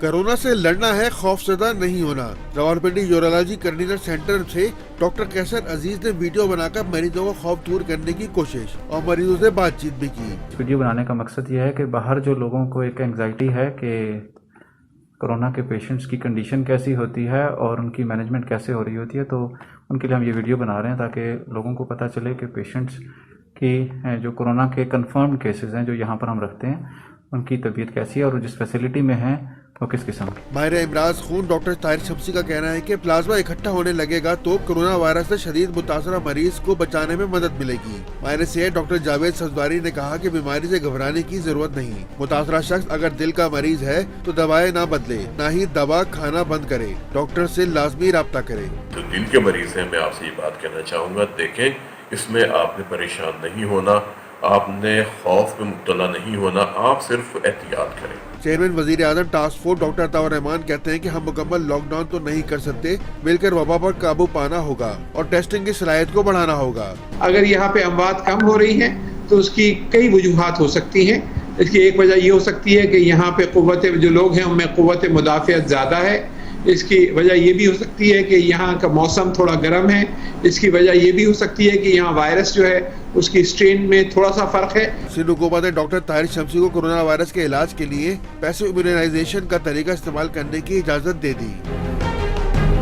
Corona से लड़ना है, खौफजदा नहीं होना। रावलपिंडी यूरोलॉजी कोऑर्डिनेटर सेंटर से डॉक्टर कैसर अजीज ने वीडियो बनाकर मरीजों को खौफ दूर करने की कोशिश और मरीजों से बातचीत भी की। वीडियो बनाने का मकसद ये है कि बाहर जो लोगों को एक एंग्जाइटी है कि कोरोना के पेशेंट्स की कंडीशन कैसी होती है और उनकी मैनेजमेंट कैसे हो रही होती है, तो उनके लिए हम ये वीडियो बना रहे हैं ताकि लोगों को पता चले कि पेशेंट्स की जो कोरोना के कंफर्म्ड केसेस हैं जो यहाँ पर हम रखते हैं उनकी तबीयत कैसी है और जिस फैसिलिटी में है वो किस किस्म की। माहिर इमराज खून डॉक्टर ताहिर शमसी का कहना है कि प्लाज्मा इकट्ठा होने लगेगा तो कोरोना वायरस से शदीद मुतासरा मरीज को बचाने में मदद मिलेगी। माहिर सेहत डॉक्टर जावेद सफदारी ने कहा कि बीमारी से घबराने की जरूरत नहीं। मुतासरा शख्स अगर दिल का मरीज है तो दवाएं ना बदले, ना ही दवा खाना बंद करे, डॉक्टर से लाजमी राब्ता करे। जो दिल के मरीज हैं, मैं आपसे ये बात कहना चाहूँगा, देखें इसमें आपने परेशान नहीं होना, आपने खौफ में मुब्तला नहीं होना, आप सिर्फ एहतियात करें। चेयरमैन वजीर आजम task force doctor Ataur Rahman कहते हैं कि हम मुकम्मल लॉकडाउन तो नहीं कर सकते, मिलकर वबा पर काबू पाना होगा और टेस्टिंग की सलाहियत को बढ़ाना होगा। अगर यहाँ पे अमवात कम हो रही है तो उसकी कई वजूहात हो सकती हैं। इसकी एक वजह ये हो सकती है कि यहाँ पे जो लोग हैं उनमें क़ुव्वत मुदाफ़ियत ज़्यादा है। इसकी वजह ये भी हो सकती है कि यहाँ का मौसम थोड़ा गर्म है। इसकी वजह ये भी हो सकती है कि यहाँ वायरस जो है उसकी स्ट्रेन में थोड़ा सा फर्क है। सिंध हुकूमत ने डॉक्टर ताहिर शमसी को कोरोना वायरस के इलाज के लिए पैसिव इम्यूनाइजेशन का तरीका इस्तेमाल करने की इजाज़त दे दी।